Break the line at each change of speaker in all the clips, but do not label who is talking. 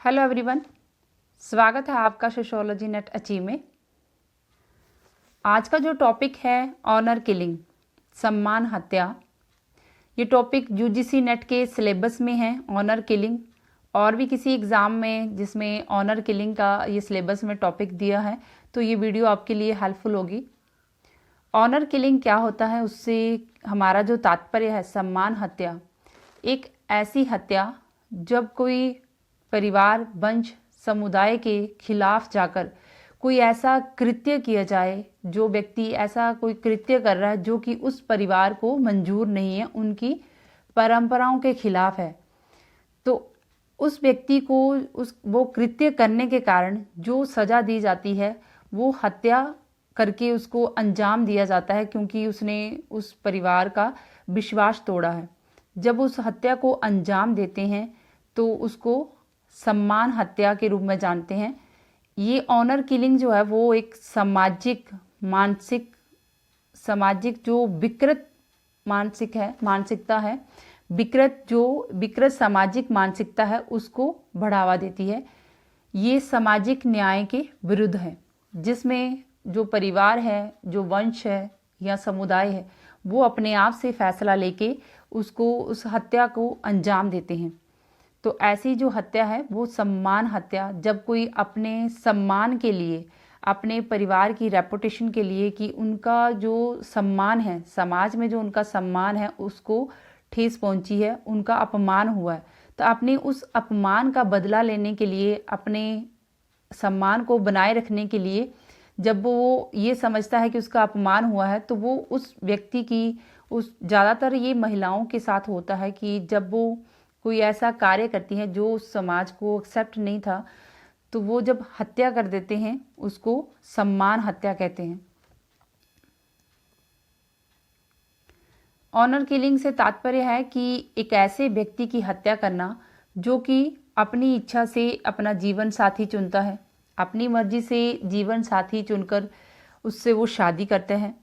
Hello everyone, स्वागत है आपका सोशियोलॉजी नेट अचीव में। आज का जो टॉपिक है ऑनर किलिंग, सम्मान हत्या। ये टॉपिक यूजीसी नेट के सिलेबस में है। ऑनर किलिंग और भी किसी एग्ज़ाम में जिसमें ऑनर किलिंग का ये सिलेबस में टॉपिक दिया है तो ये वीडियो आपके लिए हेल्पफुल होगी। ऑनर किलिंग क्या होता है, उससे हमारा जो तात्पर्य है सम्मान हत्या। एक ऐसी हत्या जब कोई परिवार, वंश, समुदाय के खिलाफ जाकर कोई ऐसा कृत्य किया जाए, जो व्यक्ति ऐसा कोई कृत्य कर रहा है जो कि उस परिवार को मंजूर नहीं है, उनकी परंपराओं के खिलाफ है, तो उस व्यक्ति को वो कृत्य करने के कारण जो सज़ा दी जाती है वो हत्या करके उसको अंजाम दिया जाता है, क्योंकि उसने उस परिवार का विश्वास तोड़ा है। जब उस हत्या को अंजाम देते हैं तो उसको सम्मान हत्या के रूप में जानते हैं। ये ऑनर किलिंग जो है वो एक सामाजिक जो विकृत मानसिकता है, विकृत सामाजिक मानसिकता है, उसको बढ़ावा देती है। ये सामाजिक न्याय के विरुद्ध है, जिसमें जो परिवार है, जो वंश है या समुदाय है, वो अपने आप से फैसला लेके उस हत्या को अंजाम देते हैं। तो ऐसी जो हत्या है वो सम्मान हत्या, जब कोई अपने सम्मान के लिए, अपने परिवार की रेपुटेशन के लिए, कि उनका जो सम्मान है, समाज में जो उनका सम्मान है उसको ठेस पहुंची है, उनका अपमान हुआ है, तो अपने उस अपमान का बदला लेने के लिए, अपने सम्मान को बनाए रखने के लिए, जब वो ये समझता है कि उसका अपमान हुआ है, तो वो उस व्यक्ति की ज़्यादातर ये महिलाओं के साथ होता है कि जब वो कोई ऐसा कार्य करती हैं जो उस समाज को एक्सेप्ट नहीं था, तो वो जब हत्या कर देते हैं उसको सम्मान हत्या कहते हैं। ऑनर किलिंग से तात्पर्य है कि एक ऐसे व्यक्ति की हत्या करना जो कि अपनी इच्छा से अपना जीवन साथी चुनता है, अपनी मर्जी से जीवन साथी चुनकर उससे वो शादी करते हैं।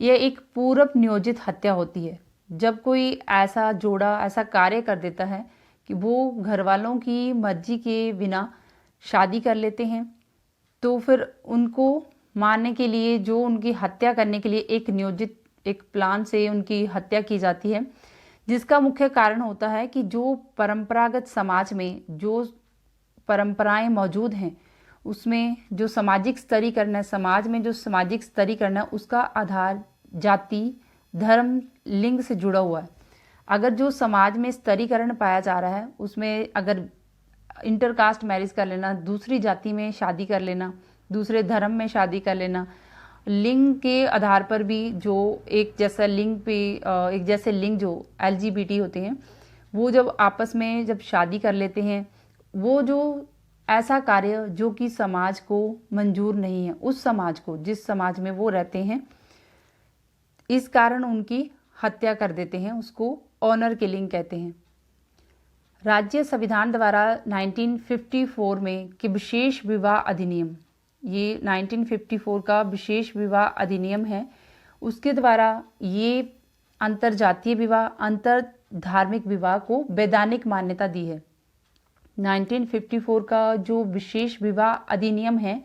यह एक पूर्व नियोजित हत्या होती है। जब कोई ऐसा जोड़ा ऐसा कार्य कर देता है कि वो घर वालों की मर्जी के बिना शादी कर लेते हैं, तो फिर उनको मारने के लिए, जो उनकी हत्या करने के लिए एक नियोजित एक प्लान से उनकी हत्या की जाती है, जिसका मुख्य कारण होता है कि जो परंपरागत समाज में जो परंपराएं मौजूद हैं, उसमें जो सामाजिक स्तरीकरण है, समाज में जो सामाजिक स्तरीकरण है, उसका आधार जाति, धर्म, लिंग से जुड़ा हुआ है। अगर जो समाज में स्तरीकरण पाया जा रहा है, उसमें अगर इंटरकास्ट मैरिज कर लेना, दूसरी जाति में शादी कर लेना, दूसरे धर्म में शादी कर लेना, लिंग के आधार पर भी जो एक जैसा लिंग पे एक जैसे लिंग जो LGBT होते हैं, वो जब आपस में जब शादी कर लेते हैं, वो जो ऐसा कार्य जो कि समाज को मंजूर नहीं है, उस समाज को, जिस समाज में वो रहते हैं, इस कारण उनकी हत्या कर देते हैं, उसको ऑनर किलिंग कहते हैं। राज्य संविधान द्वारा 1954 में कि विशेष विवाह अधिनियम, ये 1954 का विशेष विवाह अधिनियम है, उसके द्वारा ये अंतरजातीय विवाह, अंतर धार्मिक विवाह को वैधानिक मान्यता दी है। 1954 का जो विशेष विवाह अधिनियम है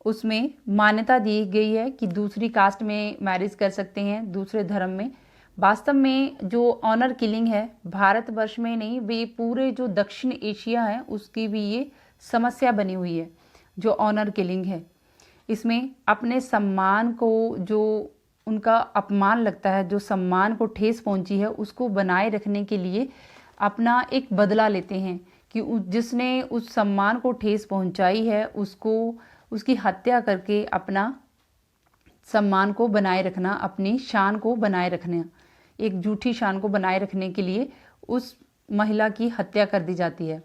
उसमें मान्यता दी गई है कि दूसरी कास्ट में मैरिज कर सकते हैं, दूसरे धर्म में। वास्तव में जो ऑनर किलिंग है, भारतवर्ष में नहीं, वे पूरे जो दक्षिण एशिया है उसकी भी ये समस्या बनी हुई है। जो ऑनर किलिंग है, इसमें अपने सम्मान को, जो उनका अपमान लगता है, जो सम्मान को ठेस पहुंची है, उसको बनाए रखने के लिए अपना एक बदला लेते हैं कि जिसने उस सम्मान को ठेस पहुंचाई है उसकी हत्या करके अपना सम्मान को बनाए रखना, अपनी शान को बनाए रखना, एक झूठी शान को बनाए रखने के लिए उस महिला की हत्या कर दी जाती है।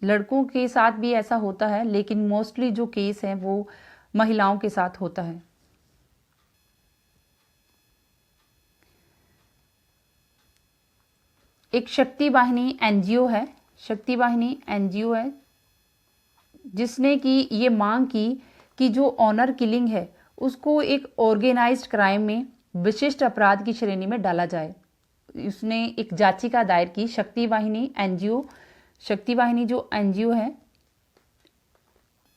लड़कों के साथ भी ऐसा होता है, लेकिन मोस्टली जो केस है वो महिलाओं के साथ होता है। एक शक्ति वाहिनी NGO है, शक्ति वाहिनी NGO है, जिसने की ये मांग की कि जो ऑनर किलिंग है उसको एक ऑर्गेनाइज्ड क्राइम में, विशिष्ट अपराध की श्रेणी में डाला जाए। उसने एक याचिका दायर की। शक्ति वाहिनी जो NGO है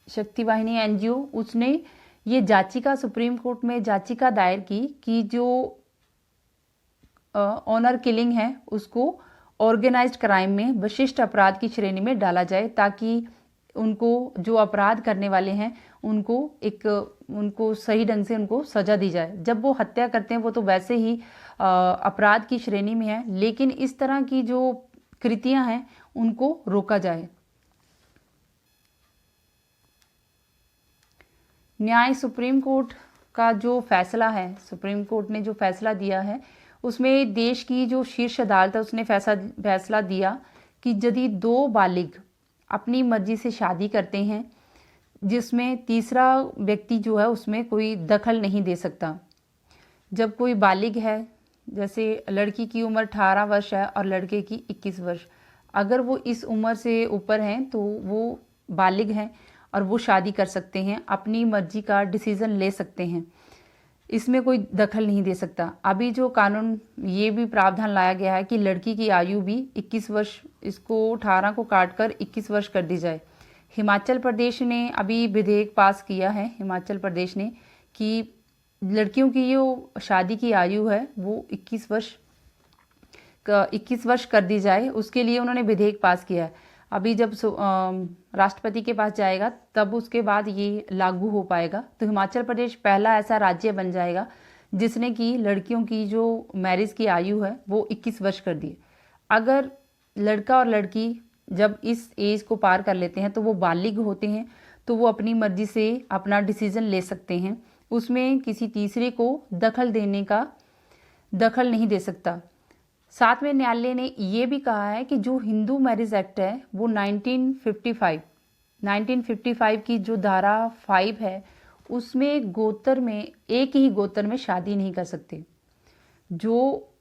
शक्ति वाहिनी एनजीओ, उसने ये याचिका सुप्रीम कोर्ट में याचिका दायर की कि जो ऑनर किलिंग है उसको ऑर्गेनाइज्ड क्राइम में विशिष्ट अपराध की श्रेणी में डाला जाए, ताकि उनको जो अपराध करने वाले हैं उनको सही ढंग से उनको सजा दी जाए। जब वो हत्या करते हैं वो तो वैसे ही अपराध की श्रेणी में है, लेकिन इस तरह की जो कृतियां हैं उनको रोका जाए। न्याय सुप्रीम कोर्ट का जो फैसला है, सुप्रीम कोर्ट ने जो फैसला दिया है उसमें देश की जो शीर्ष अदालत है उसने फैसला दिया कि यदि दो बालिग अपनी मर्जी से शादी करते हैं जिसमें तीसरा व्यक्ति जो है उसमें कोई दखल नहीं दे सकता। जब कोई बालिग है, जैसे लड़की की उम्र 18 वर्ष है और लड़के की 21 वर्ष, अगर वो इस उम्र से ऊपर हैं तो वो बालिग हैं और वो शादी कर सकते हैं, अपनी मर्जी का डिसीज़न ले सकते हैं, इसमें कोई दखल नहीं दे सकता। अभी जो कानून ये भी प्रावधान लाया गया है कि लड़की की आयु भी 21 वर्ष, इसको 18 को काटकर 21 वर्ष कर दी जाए। हिमाचल प्रदेश ने अभी विधेयक पास किया है, हिमाचल प्रदेश ने, कि लड़कियों की जो शादी की आयु है वो 21 वर्ष कर दी जाए, उसके लिए उन्होंने विधेयक पास किया है। अभी जब राष्ट्रपति के पास जाएगा तब उसके बाद ये लागू हो पाएगा। तो हिमाचल प्रदेश पहला ऐसा राज्य बन जाएगा जिसने कि लड़कियों की जो मैरिज की आयु है वो 21 वर्ष कर दी। अगर लड़का और लड़की जब इस एज को पार कर लेते हैं तो वो बालिग होते हैं, तो वो अपनी मर्जी से अपना डिसीजन ले सकते हैं, उसमें किसी तीसरे को दखल नहीं दे सकता। साथ में न्यायालय ने ये भी कहा है कि जो हिंदू मैरिज एक्ट है वो 1955 की जो धारा 5 है उसमें एक ही गोत्र में शादी नहीं कर सकते। जो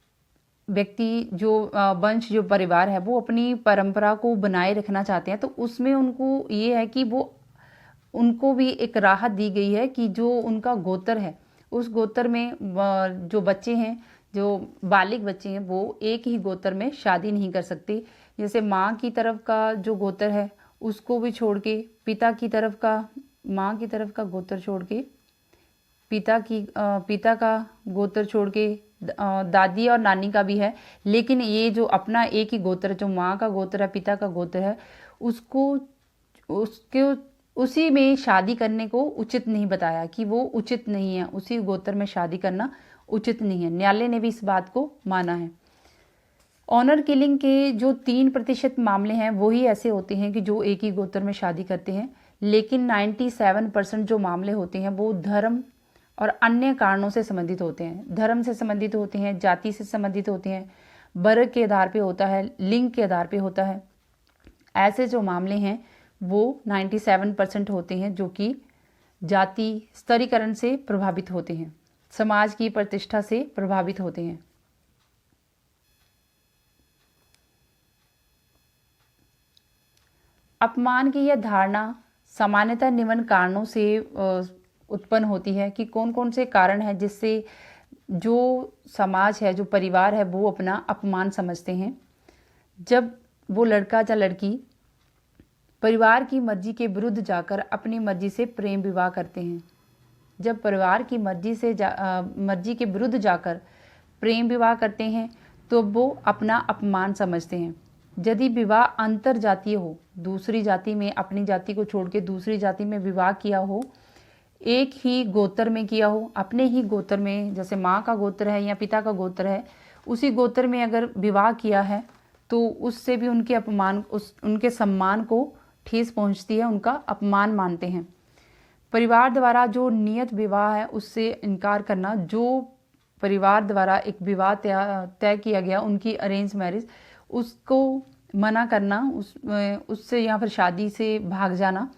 व्यक्ति, जो वंश, जो परिवार है वो अपनी परंपरा को बनाए रखना चाहते हैं, तो उसमें उनको ये है कि उनको भी एक राहत दी गई है कि जो उनका गोत्र है उस गोत्र में जो बच्चे हैं, जो बालिग बच्चे हैं, वो एक ही गोत्र में शादी नहीं कर सकते। जैसे माँ की तरफ का जो गोत्र है उसको भी छोड़ के, माँ की तरफ का गोत्र छोड़ के, पिता का गोत्र छोड़ के, दादी और नानी का भी है, लेकिन ये जो अपना एक ही गोत्र, जो माँ का गोत्र है, पिता का गोत्र है, उसी में शादी करने को उचित नहीं बताया कि वो उचित नहीं है, उसी गोत्र में शादी करना उचित नहीं है। न्यायालय ने भी इस बात को माना है। ऑनर किलिंग के जो 3% मामले हैं वही ऐसे होते हैं कि जो एक ही गोत्र में शादी करते हैं, लेकिन 97% जो मामले होते हैं वो धर्म और अन्य कारणों से संबंधित होते हैं। धर्म से संबंधित होते हैं, जाति से संबंधित होते हैं, वर्ग के आधार पे होता है, लिंग के आधार पे होता है। ऐसे जो मामले हैं वो 97% होते हैं जो कि जाति स्तरीकरण से प्रभावित होते हैं, समाज की प्रतिष्ठा से प्रभावित होते हैं। अपमान की यह धारणा सामान्यतः निम्न कारणों से उत्पन्न होती है कि कौन कौन से कारण हैं जिससे जो समाज है, जो परिवार है, वो अपना अपमान समझते हैं। जब वो लड़का या लड़की परिवार की मर्जी के विरुद्ध जाकर अपनी मर्जी से प्रेम विवाह करते हैं, जब परिवार की मर्जी के विरुद्ध जाकर प्रेम विवाह करते हैं तो वो अपना अपमान समझते हैं। यदि विवाह अंतर जातीय हो, दूसरी जाति में, अपनी जाति को छोड़ के दूसरी जाति में विवाह किया हो, एक ही गोत्र में किया हो, अपने ही गोत्र में, जैसे माँ का गोत्र है या पिता का गोत्र है, उसी गोत्र में अगर विवाह किया है तो उससे भी उनके सम्मान को ठेस पहुँचती है, उनका अपमान मानते हैं। परिवार द्वारा जो नियत विवाह है उससे इनकार करना, जो परिवार द्वारा एक विवाह तय किया गया, उनकी अरेंज मैरिज, उसको मना करना, उससे या फिर शादी से भाग जाना।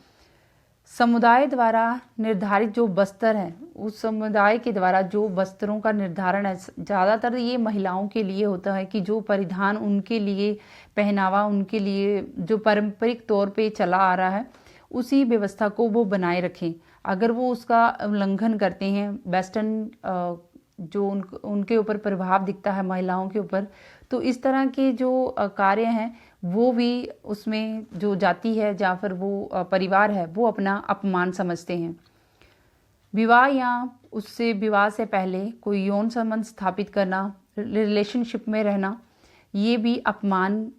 समुदाय द्वारा निर्धारित जो वस्त्र है, उस समुदाय के द्वारा जो वस्त्रों का निर्धारण है, ज़्यादातर ये महिलाओं के लिए होता है कि जो परिधान उनके लिए, पहनावा उनके लिए जो पारंपरिक तौर पे चला आ रहा है, उसी व्यवस्था को वो बनाए रखें। अगर वो उसका उल्लंघन करते हैं, वेस्टर्न जो उनके ऊपर प्रभाव दिखता है महिलाओं के ऊपर, तो इस तरह के जो कार्य हैं वो भी उसमें जो जाति है या फिर वो परिवार है वो अपना अपमान समझते हैं। विवाह या उससे विवाह से पहले कोई यौन संबंध स्थापित करना, रिलेशनशिप में रहना, ये भी अपमान,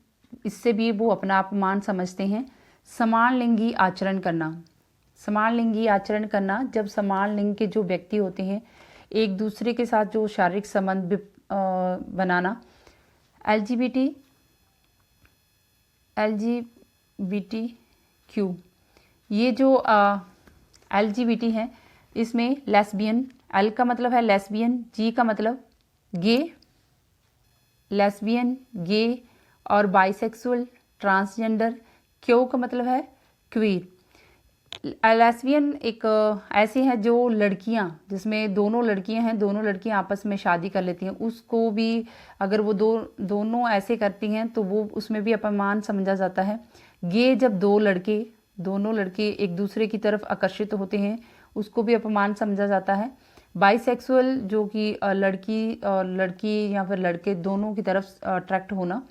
इससे भी वो अपना अपमान समझते हैं। समान लिंगी आचरण करना, समान लिंगी आचरण करना, जब समान लिंग के जो व्यक्ति होते हैं एक दूसरे के साथ जो शारीरिक संबंध बनाना। LGBTQ, ये जो LGBT है, इसमें लेस्बियन, L का मतलब है लेस्बियन, G का मतलब गे, लेस्बियन, गे और बाइसेक्सुअल, ट्रांसजेंडर, क्यू का मतलब है क्वीर। लेस्बियन एक ऐसी है जो लड़कियां, जिसमें दोनों लड़कियां हैं, दोनों लड़कियां आपस में शादी कर लेती हैं, उसको भी अगर वो दोनों ऐसे करती हैं तो वो उसमें भी अपमान समझा जाता है। गे, जब दोनों लड़के एक दूसरे की तरफ आकर्षित होते हैं, उसको भी अपमान समझा जाता है। बाइसेक्सुअल, जो कि लड़की या फिर लड़के दोनों की तरफ अट्रैक्ट होना।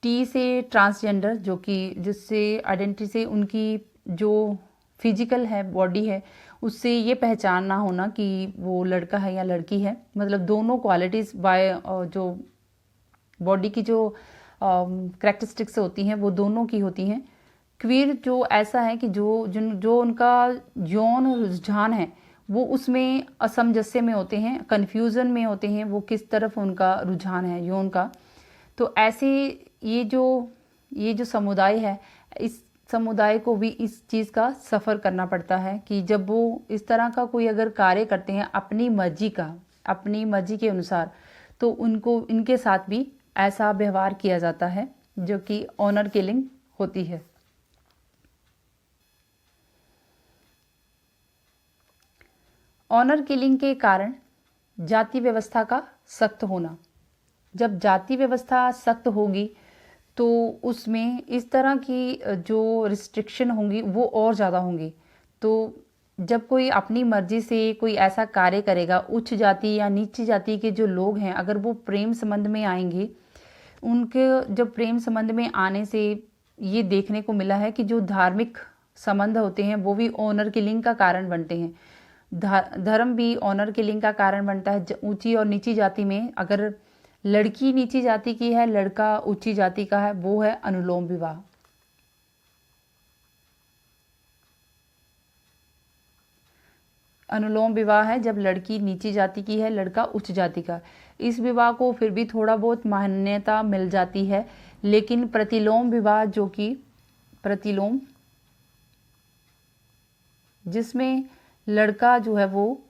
टी से ट्रांसजेंडर, जो कि जिससे आइडेंटिटी से उनकी जो फिजिकल है, बॉडी है, उससे ये पहचान ना होना कि वो लड़का है या लड़की है, मतलब दोनों क्वालिटीज़ जो बॉडी की जो कैरेक्टरिस्टिक्स होती हैं वो दोनों की होती हैं। क्वीर जो ऐसा है कि जो उनका यौन रुझान है वो उसमें असमंजस्य में होते हैं, कन्फ्यूज़न में होते हैं, वो किस तरफ उनका रुझान है यौन का। तो ऐसे ये जो समुदाय है, इस समुदाय को भी इस चीज़ का सफ़र करना पड़ता है कि जब वो इस तरह का कोई अगर कार्य करते हैं अपनी मर्जी के अनुसार, तो उनको इनके साथ भी ऐसा व्यवहार किया जाता है जो कि ऑनर किलिंग होती है। ऑनर किलिंग के कारण जाति व्यवस्था का सख्त होना। जब जाति व्यवस्था सख्त होगी तो उसमें इस तरह की जो रिस्ट्रिक्शन होंगी वो और ज़्यादा होंगी। तो जब कोई अपनी मर्जी से कोई ऐसा कार्य करेगा, उच्च जाति या नीची जाति के जो लोग हैं अगर वो प्रेम संबंध में आएंगे, उनके जब प्रेम संबंध में आने से ये देखने को मिला है कि जो धार्मिक संबंध होते हैं वो भी ऑनर किलिंग का कारण बनते हैं। धर्म भी ऑनर किलिंग का कारण बनता है। ऊंची और नीची जाति में अगर लड़की नीची जाति की है, लड़का ऊंची जाति का है, वो है अनुलोम विवाह। अनुलोम विवाह है जब लड़की नीची जाति की है, लड़का उच्च जाति का। इस विवाह को फिर भी थोड़ा बहुत मान्यता मिल जाती है, लेकिन प्रतिलोम विवाह, जो कि प्रतिलोम जिसमें लड़का जो है वो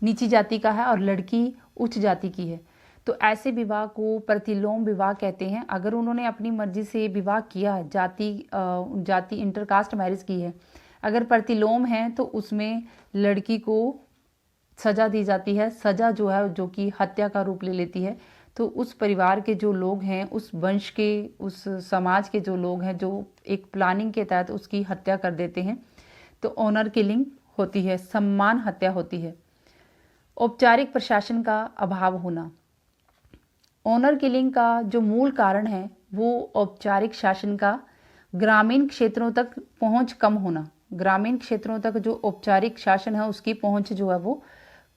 नीची जाति का है और लड़की उच्च जाति की है, तो ऐसे विवाह को प्रतिलोम विवाह कहते हैं। अगर उन्होंने अपनी मर्जी से विवाह किया है, जाति इंटरकास्ट मैरिज की है, अगर प्रतिलोम है तो उसमें लड़की को सजा दी जाती है। सजा जो है जो कि हत्या का रूप ले लेती है। तो उस परिवार के जो लोग हैं, उस वंश के, उस समाज के जो लोग हैं, जो एक प्लानिंग के तहत उसकी हत्या कर देते हैं, तो ऑनर किलिंग होती है, सम्मान हत्या होती है। औपचारिक प्रशासन का अभाव होना। ऑनर किलिंग का जो मूल कारण है वो औपचारिक शासन का ग्रामीण क्षेत्रों तक पहुंच कम होना। ग्रामीण क्षेत्रों तक जो औपचारिक शासन है उसकी पहुंच जो है वो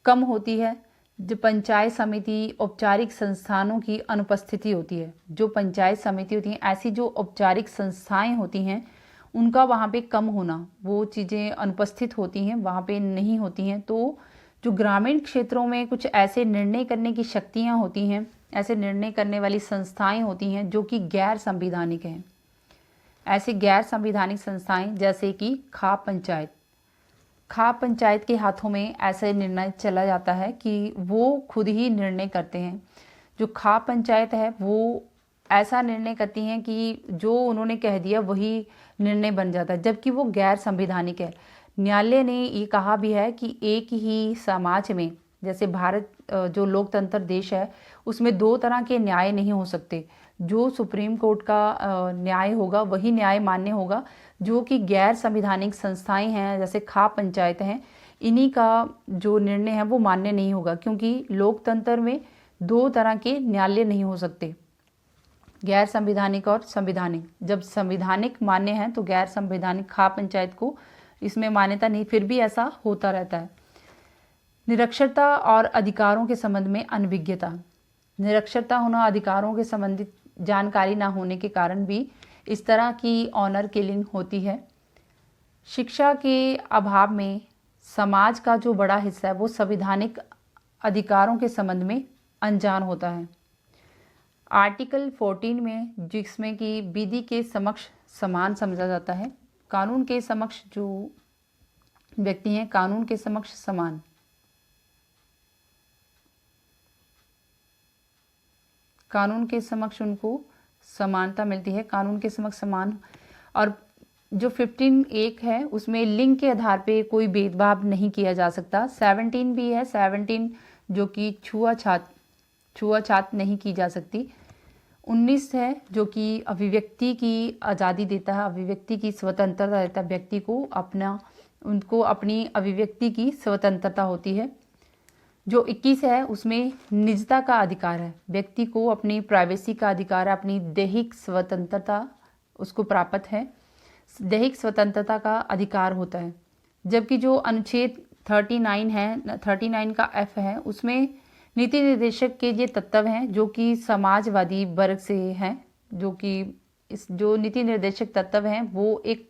कम होती है। जो पंचायत समिति, औपचारिक संस्थानों की अनुपस्थिति होती है। जो पंचायत समिति होती हैं, ऐसी जो औपचारिक संस्थाएं होती हैं, उनका वहाँ पे कम होना, वो चीज़ें अनुपस्थित होती हैं, वहाँ पे नहीं होती हैं। तो जो ग्रामीण क्षेत्रों में कुछ ऐसे निर्णय करने की शक्तियाँ होती हैं, ऐसे निर्णय करने वाली संस्थाएं होती हैं जो कि गैर संवैधानिक हैं। ऐसे गैर संवैधानिक संस्थाएं जैसे कि खाप पंचायत के हाथों में ऐसे निर्णय चला जाता है कि वो खुद ही निर्णय करते हैं। जो खाप पंचायत है वो ऐसा निर्णय करती हैं कि जो उन्होंने कह दिया वही निर्णय बन जाता है, जबकि वो गैर संवैधानिक है। न्यायालय ने ये कहा भी है कि एक ही समाज में, जैसे भारत जो लोकतंत्र देश है, उसमें दो तरह के न्याय नहीं हो सकते। जो सुप्रीम कोर्ट का न्याय होगा वही न्याय मान्य होगा। जो कि गैर संवैधानिक संस्थाएं हैं जैसे खाप पंचायत हैं, इन्हीं का जो निर्णय है वो मान्य नहीं होगा, क्योंकि लोकतंत्र में दो तरह के न्यायालय नहीं हो सकते। गैर संवैधानिक और संवैधानिक। जब संवैधानिक मान्य है तो गैर संवैधानिक खाप पंचायत को इसमें मान्यता नहीं, फिर भी ऐसा होता रहता है। निरक्षरता और अधिकारों के संबंध में अनभिज्ञता। निरक्षरता होना, अधिकारों के संबंधित जानकारी ना होने के कारण भी इस तरह की ऑनर किलिंग होती है। शिक्षा के अभाव में समाज का जो बड़ा हिस्सा है वो संवैधानिक अधिकारों के संबंध में अनजान होता है। आर्टिकल 14 में, जिसमें कि विधि के समक्ष समान समझा जाता है, कानून के समक्ष जो व्यक्ति हैं कानून के समक्ष समान, कानून के समक्ष उनको समानता मिलती है, कानून के समक्ष समान। और जो 15 एक है उसमें लिंग के आधार पे कोई भेदभाव नहीं किया जा सकता। 17 भी है, 17 जो कि छुआछात नहीं की जा सकती। 19 है जो कि अभिव्यक्ति की आज़ादी देता है, अभिव्यक्ति की स्वतंत्रता देता है, व्यक्ति को उनको अपनी अभिव्यक्ति की स्वतंत्रता होती है। जो 21 है उसमें निजता का अधिकार है, व्यक्ति को अपनी प्राइवेसी का अधिकार है, अपनी दैहिक स्वतंत्रता उसको प्राप्त है, दैहिक स्वतंत्रता का अधिकार होता है। जबकि जो अनुच्छेद 39 है, 39 का F है, उसमें नीति निर्देशक के ये तत्व हैं जो कि समाजवादी वर्ग से हैं, जो कि जो नीति निर्देशक तत्व हैं वो एक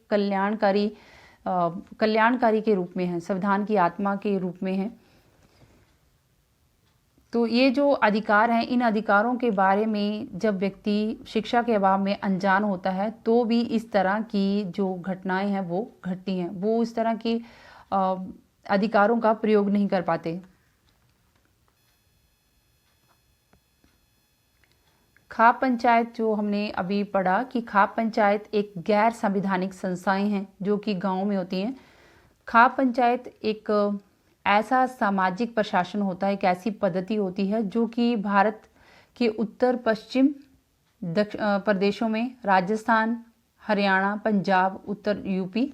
कल्याणकारी के रूप में हैं, संविधान की आत्मा के रूप में हैं। तो ये जो अधिकार हैं, इन अधिकारों के बारे में जब व्यक्ति शिक्षा के अभाव में अनजान होता है तो भी इस तरह की जो घटनाएं हैं वो घटती हैं, वो इस तरह के अधिकारों का प्रयोग नहीं कर पाते। खाप पंचायत जो हमने अभी पढ़ा कि खाप पंचायत एक गैर संवैधानिक संस्थाएं हैं जो कि गाँव में होती हैं। खाप पंचायत एक ऐसा सामाजिक प्रशासन होता है, एक ऐसी पद्धति होती है जो कि भारत के उत्तर पश्चिम प्रदेशों में, राजस्थान, हरियाणा, पंजाब, उत्तर यूपी,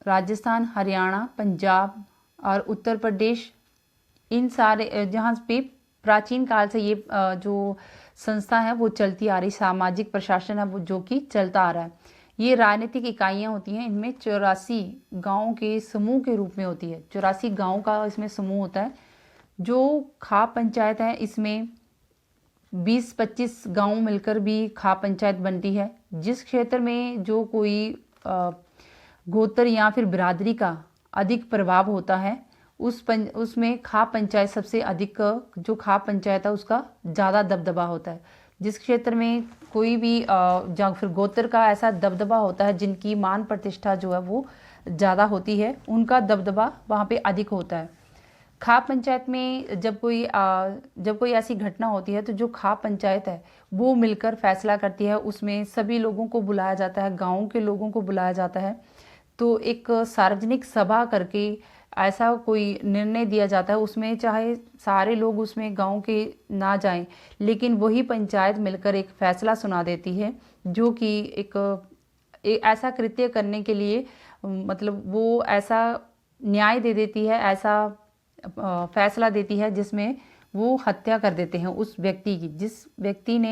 राजस्थान, हरियाणा, पंजाब और उत्तर प्रदेश, इन सारे जहाँ पे प्राचीन काल से ये जो संस्था है वो चलती आ रही, सामाजिक प्रशासन है वो जो कि चलता आ रहा है। ये राजनीतिक इकाइयाँ होती हैं, इनमें 84 गाँव के समूह के रूप में होती है, 84 गाँव का इसमें समूह होता है। जो खाप पंचायत है इसमें 20-25 गाँव मिलकर भी खाप पंचायत बनती है। जिस क्षेत्र में जो कोई गोत्र या फिर बिरादरी का अधिक प्रभाव होता है उसमें खाप पंचायत सबसे अधिक, जो खाप पंचायत है उसका ज़्यादा दबदबा होता है। जिस क्षेत्र में कोई भी या फिर गोत्र का ऐसा दबदबा होता है जिनकी मान प्रतिष्ठा जो है वो ज़्यादा होती है, उनका दबदबा वहाँ पे अधिक होता है। खाप पंचायत में जब कोई ऐसी घटना होती है तो जो खाप पंचायत है वो मिलकर फैसला करती है, उसमें सभी लोगों को बुलाया जाता है, गाँव के लोगों को बुलाया जाता है। तो एक सार्वजनिक सभा करके ऐसा कोई निर्णय दिया जाता है, उसमें चाहे सारे लोग उसमें गांव के ना जाएं, लेकिन वही पंचायत मिलकर एक फैसला सुना देती है जो कि एक ऐसा कृत्य करने के लिए, मतलब वो ऐसा न्याय दे देती है, ऐसा फैसला देती है जिसमें वो हत्या कर देते हैं उस व्यक्ति की,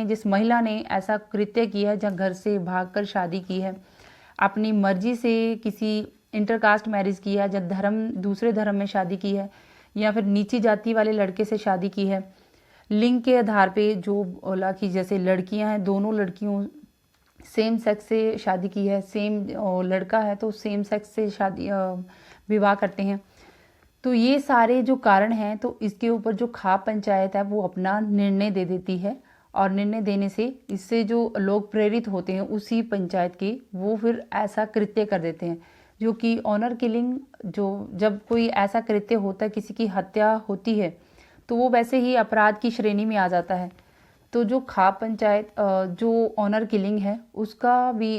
जिस महिला ने ऐसा कृत्य किया है, जहाँ घर से भागकर शादी की है, अपनी मर्जी से किसी इंटरकास्ट मैरिज की है, जब दूसरे धर्म में शादी की है, या फिर नीची जाति वाले लड़के से शादी की है। लिंग के आधार पे जो बोला कि जैसे लड़कियां हैं, दोनों लड़कियों सेम सेक्स से शादी की है, सेम लड़का है तो सेम सेक्स से शादी विवाह करते हैं। तो ये सारे जो कारण हैं, तो इसके ऊपर जो खाप पंचायत है वो अपना निर्णय दे देती है, और निर्णय देने से इससे जो लोग प्रेरित होते हैं उसी पंचायत के, वो फिर ऐसा कृत्य कर देते हैं जो कि ऑनर किलिंग। जो जब कोई ऐसा कृत्य होता है, किसी की हत्या होती है, तो वो वैसे ही अपराध की श्रेणी में आ जाता है। तो जो खाप पंचायत जो ऑनर किलिंग है उसका भी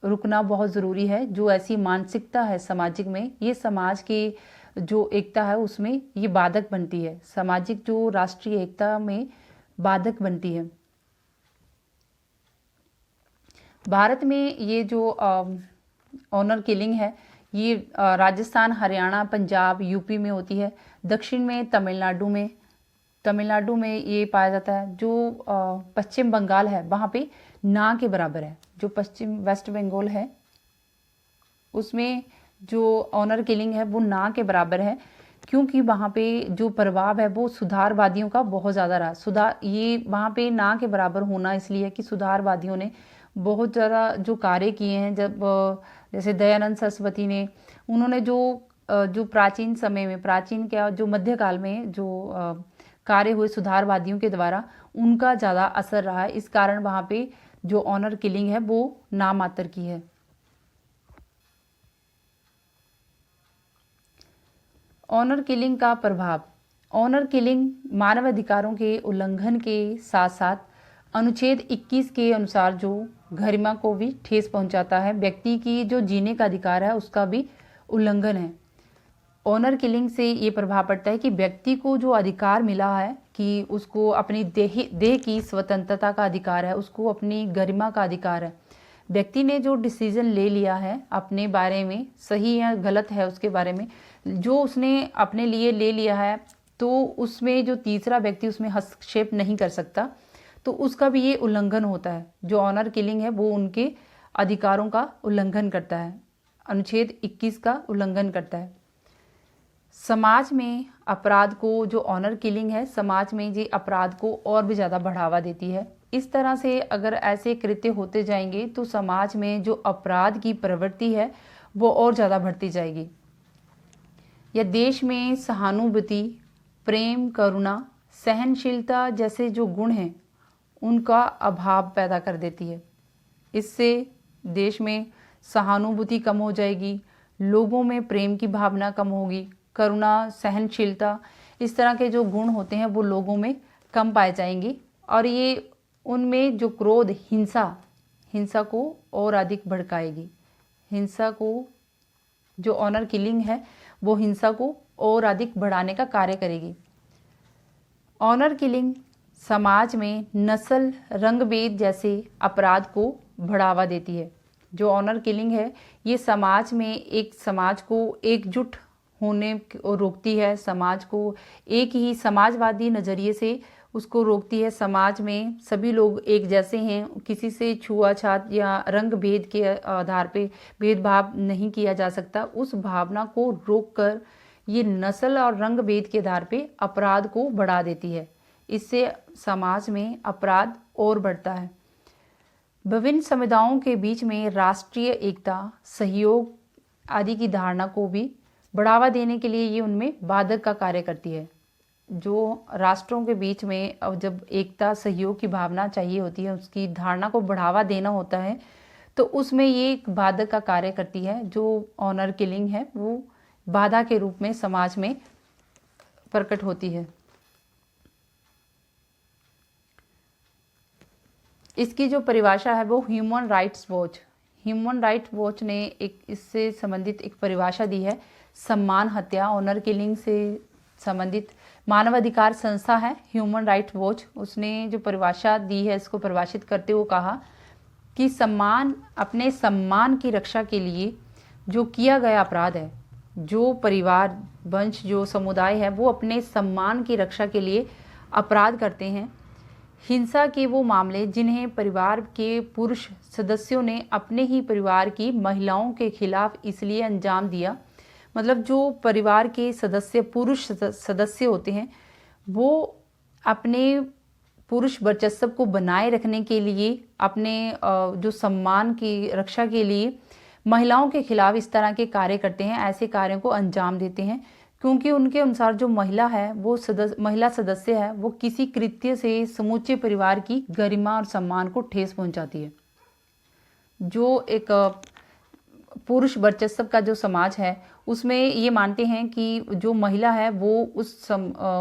रुकना बहुत ज़रूरी है। जो ऐसी मानसिकता है सामाजिक में, ये समाज की जो एकता है उसमें ये बाधक बनती है, सामाजिक जो राष्ट्रीय एकता में बाधक बनती है। भारत में ये जो ऑनर किलिंग है ये राजस्थान, हरियाणा, पंजाब, यूपी में होती है, दक्षिण में तमिलनाडु में, तमिलनाडु में ये पाया जाता है। जो पश्चिम बंगाल है वहाँ पे ना के बराबर है। जो पश्चिम वेस्ट बंगाल है उसमें जो ऑनर किलिंग है वो ना के बराबर है, क्योंकि वहाँ पे जो प्रभाव है वो सुधारवादियों का बहुत ज़्यादा रहा। ये वहाँ पे ना के बराबर होना इसलिए है कि सुधारवादियों ने बहुत ज़्यादा जो कार्य किए हैं। जब जैसे दयानंद सरस्वती ने, उन्होंने जो प्राचीन समय में, प्राचीन क्या, जो मध्यकाल में जो कार्य हुए सुधारवादियों के द्वारा, उनका ज़्यादा असर रहा है। इस कारण वहाँ पे जो ऑनर किलिंग है वो नामात्र की है। ऑनर किलिंग का प्रभाव। ऑनर किलिंग मानव अधिकारों के उल्लंघन के साथ साथ अनुच्छेद 21 के अनुसार जो गरिमा को भी ठेस पहुंचाता है। व्यक्ति की जो जीने का अधिकार है उसका भी उल्लंघन है। ऑनर किलिंग से ये प्रभाव पड़ता है कि व्यक्ति को जो अधिकार मिला है कि उसको अपनी देह की स्वतंत्रता का अधिकार है, उसको अपनी गरिमा का अधिकार है। व्यक्ति ने जो डिसीजन ले लिया है अपने बारे में, सही या गलत है उसके बारे में, जो उसने अपने लिए ले लिया है, तो उसमें जो तीसरा व्यक्ति उसमें हस्तक्षेप नहीं कर सकता, तो उसका भी ये उल्लंघन होता है। जो ऑनर किलिंग है वो उनके अधिकारों का उल्लंघन करता है, अनुच्छेद 21 का उल्लंघन करता है। समाज में अपराध को, जो ऑनर किलिंग है, समाज में ये अपराध को और भी ज़्यादा बढ़ावा देती है। इस तरह से अगर ऐसे कृत्य होते जाएंगे तो समाज में जो अपराध की प्रवृत्ति है वो और ज़्यादा बढ़ती जाएगी। यह देश में सहानुभूति, प्रेम, करुणा, सहनशीलता जैसे जो गुण हैं उनका अभाव पैदा कर देती है। इससे देश में सहानुभूति कम हो जाएगी, लोगों में प्रेम की भावना कम होगी, करुणा, सहनशीलता, इस तरह के जो गुण होते हैं वो लोगों में कम पाए जाएंगे, और ये उनमें जो क्रोध, हिंसा को और अधिक भड़काएगी। हिंसा को, जो ऑनर किलिंग है वो हिंसा को और अधिक बढ़ाने का कार्य करेगी। ऑनर किलिंग समाज में नस्ल, रंग-भेद जैसे अपराध को बढ़ावा देती है। जो ऑनर किलिंग है ये समाज में एक समाज को एकजुट होने को रोकती है, समाज को एक ही समाजवादी नज़रिए से उसको रोकती है। समाज में सभी लोग एक जैसे हैं, किसी से छुआछूत या रंग भेद के आधार पे भेदभाव नहीं किया जा सकता। उस भावना को रोककर ये नस्ल और रंग भेद के आधार पे अपराध को बढ़ा देती है। इससे समाज में अपराध और बढ़ता है। विभिन्न समुदायों के बीच में राष्ट्रीय एकता, सहयोग आदि की धारणा को भी बढ़ावा देने के लिए ये उनमें बाधक का कार्य करती है। जो राष्ट्रों के बीच में अब जब एकता, सहयोग की भावना चाहिए होती है, उसकी धारणा को बढ़ावा देना होता है, तो उसमें ये एक बाधक का कार्य करती है। जो ऑनर किलिंग है वो बाधा के रूप में समाज में प्रकट होती है। इसकी जो परिभाषा है वो ह्यूमन राइट्स वॉच ने एक इससे संबंधित एक परिभाषा दी है। सम्मान हत्या, ऑनर किलिंग से संबंधित मानवाधिकार संस्था है ह्यूमन राइट्स वॉच, उसने जो परिभाषा दी है इसको परिभाषित करते हुए कहा कि अपने सम्मान की रक्षा के लिए जो किया गया अपराध है, जो परिवार, वंश, जो समुदाय है वो अपने सम्मान की रक्षा के लिए अपराध करते हैं। हिंसा के वो मामले जिन्हें परिवार के पुरुष सदस्यों ने अपने ही परिवार की महिलाओं के खिलाफ इसलिए अंजाम दिया, मतलब जो परिवार के सदस्य, पुरुष सदस्य होते हैं, वो अपने पुरुष वर्चस्व को बनाए रखने के लिए, अपने जो सम्मान की रक्षा के लिए महिलाओं के खिलाफ इस तरह के कार्य करते हैं, ऐसे कार्यों को अंजाम देते हैं, क्योंकि उनके अनुसार जो महिला है वो महिला सदस्य है वो किसी कृत्य से समूचे परिवार की गरिमा और सम्मान को ठेस पहुंचाती है। जो एक पुरुष वर्चस्व का जो समाज है उसमें ये मानते हैं कि जो महिला है वो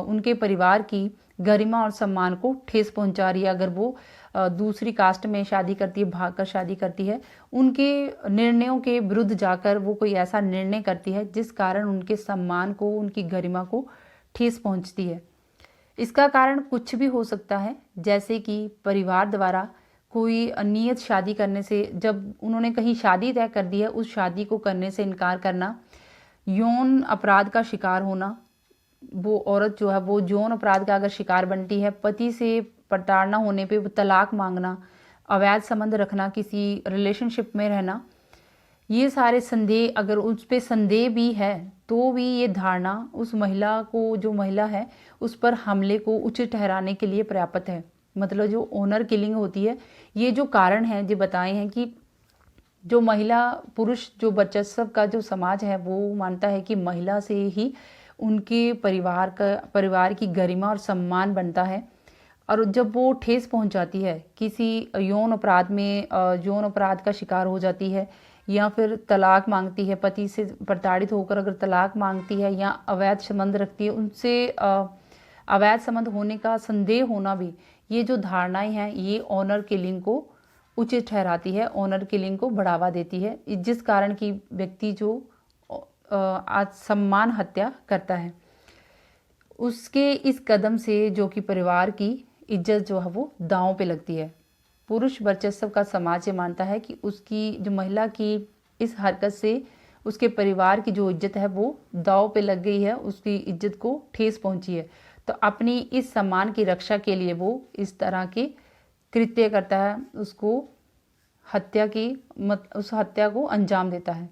उनके परिवार की गरिमा और सम्मान को ठेस पहुंचा रही है। अगर वो दूसरी कास्ट में शादी करती है, भागकर शादी करती है, उनके निर्णयों के विरुद्ध जाकर वो कोई ऐसा निर्णय करती है जिस कारण उनके सम्मान को, उनकी गरिमा को ठेस पहुंचती है। इसका कारण कुछ भी हो सकता है, जैसे कि परिवार द्वारा कोई अनियत शादी करने से, जब उन्होंने कहीं शादी तय कर दी है उस शादी को करने से इनकार करना, यौन अपराध का शिकार होना, वो औरत जो है वो यौन अपराध का अगर शिकार बनती है, पति से प्रताड़ना होने पे तलाक मांगना, अवैध संबंध रखना, किसी रिलेशनशिप में रहना, ये सारे संदेह, अगर उस पे संदेह भी है तो भी ये धारणा उस महिला को, जो महिला है, उस पर हमले को उचित ठहराने के लिए पर्याप्त है। मतलब जो ऑनर किलिंग होती है, ये जो कारण है जो बताए हैं कि जो महिला पुरुष जो वर्चस्व का जो समाज है वो मानता है कि महिला से ही उनके परिवार की गरिमा और सम्मान बनता है। और जब वो ठेस पहुंच जाती है, किसी यौन अपराध में यौन अपराध का शिकार हो जाती है, या फिर तलाक मांगती है, पति से प्रताड़ित होकर अगर तलाक मांगती है या अवैध संबंध रखती है, उनसे अवैध संबंध होने का संदेह होना भी, ये जो धारणाएं हैं ये ऑनर किलिंग को उचित ठहराती है, ऑनर किलिंग को बढ़ावा देती है, जिस कारण की व्यक्ति जो आज सम्मान हत्या करता है, उसके इस कदम से जो कि परिवार की इज्जत जो है वो दांव पे लगती है। पुरुष वर्चस्व का समाज ये मानता है कि उसकी जो महिला की इस हरकत से उसके परिवार की जो इज्जत है वो दांव पे लग गई है, उसकी इज्जत को ठेस पहुंची है। तो अपनी इस सम्मान की रक्षा के लिए वो इस तरह के कृत्य करता है, उसको उस हत्या को अंजाम देता है।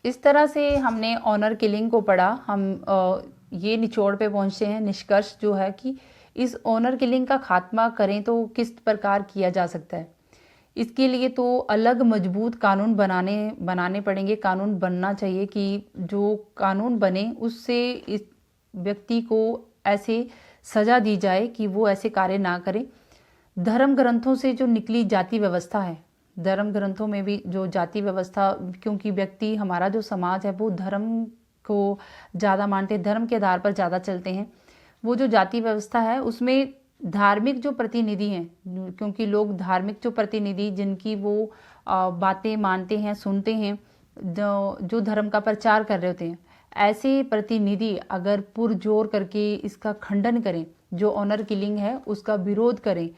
इस तरह से हमने ऑनर किलिंग को पढ़ा। हम ये निचोड़ पे पहुंचते हैं, निष्कर्ष जो है कि इस ऑनर किलिंग का खात्मा करें तो किस प्रकार किया जा सकता है। इसके लिए तो अलग मजबूत कानून बनाने पड़ेंगे, कानून बनना चाहिए कि जो कानून बने उससे इस व्यक्ति को ऐसे सजा दी जाए कि वो ऐसे कार्य ना करे। धर्म ग्रंथों से जो निकली जाति व्यवस्था है, धर्म ग्रंथों में भी जो जाति व्यवस्था, क्योंकि व्यक्ति, हमारा जो समाज है वो धर्म को ज़्यादा मानते हैं, धर्म के आधार पर ज़्यादा चलते हैं, वो जो जाति व्यवस्था है उसमें धार्मिक जो प्रतिनिधि हैं, क्योंकि लोग धार्मिक जो प्रतिनिधि जिनकी वो बातें मानते हैं, सुनते हैं, जो धर्म का प्रचार कर रहे होते हैं, ऐसे प्रतिनिधि अगर पुरजोर करके इसका खंडन करें, जो ऑनर किलिंग है उसका विरोध करें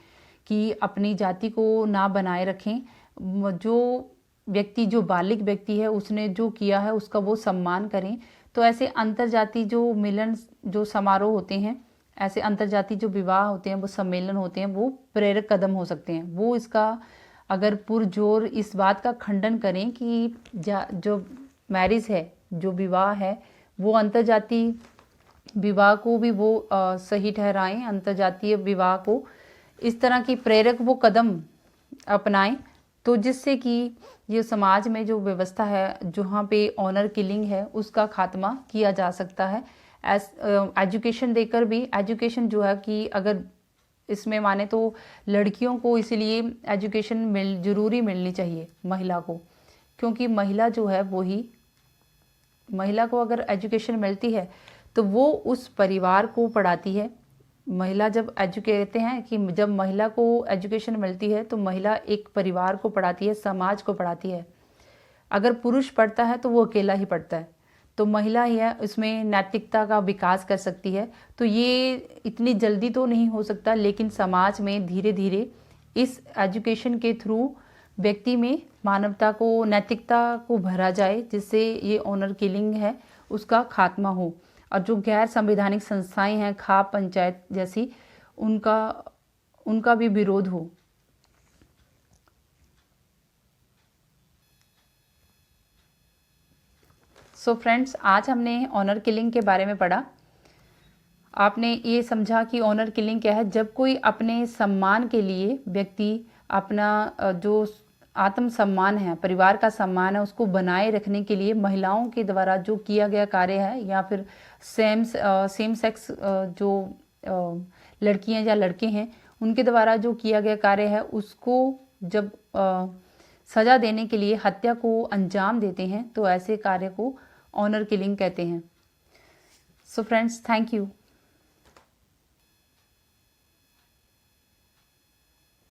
कि अपनी जाति को ना बनाए रखें, जो व्यक्ति, जो बालिग व्यक्ति है उसने जो किया है उसका वो सम्मान करें, तो ऐसे अंतरजातीय जो मिलन, जो समारोह होते हैं, ऐसे अंतरजातीय जो विवाह होते हैं, वो सम्मेलन होते हैं, वो प्रेरक कदम हो सकते हैं। वो इसका अगर पुरजोर इस बात का खंडन करें कि जो मैरिज है, जो विवाह है, वो अंतरजातीय विवाह को भी वो सही ठहराएं, अंतरजातीय विवाह को इस तरह की प्रेरक वो कदम अपनाएं, तो जिससे कि ये समाज में जो व्यवस्था है जहाँ पे ऑनर किलिंग है उसका खात्मा किया जा सकता है। एजुकेशन देकर भी, एजुकेशन जो है कि अगर इसमें माने तो लड़कियों को इसलिए एजुकेशन जरूरी मिलनी चाहिए महिला को, क्योंकि महिला जो है वो ही, महिला को अगर एजुकेशन मिलती है तो वो उस परिवार को पढ़ाती है। महिला जब कहते हैं कि जब महिला को एजुकेशन मिलती है तो महिला एक परिवार को पढ़ाती है, समाज को पढ़ाती है। अगर पुरुष पढ़ता है तो वो अकेला ही पढ़ता है, तो महिला ही है इसमें नैतिकता का विकास कर सकती है। तो ये इतनी जल्दी तो नहीं हो सकता, लेकिन समाज में धीरे धीरे इस एजुकेशन के थ्रू व्यक्ति में मानवता को, नैतिकता को भरा जाए, जिससे ये ऑनर किलिंग है उसका खात्मा हो। और जो गैर संवैधानिक संस्थाएं हैं, खाप पंचायत जैसी, उनका भी विरोध हो। सो फ्रेंड्स, आज हमने ऑनर किलिंग के बारे में पढ़ा। आपने ये समझा कि ऑनर किलिंग क्या है। जब कोई अपने सम्मान के लिए व्यक्ति अपना जो आत्मसम्मान है, परिवार का सम्मान है, उसको बनाए रखने के लिए महिलाओं के द्वारा जो किया गया कार्य है, या फिर सेम सेक्स जो लड़कियां या लड़के हैं उनके द्वारा जो किया गया कार्य है, उसको जब सजा देने के लिए हत्या को अंजाम देते हैं, तो ऐसे कार्य को ऑनर किलिंग कहते हैं। So friends, thank you.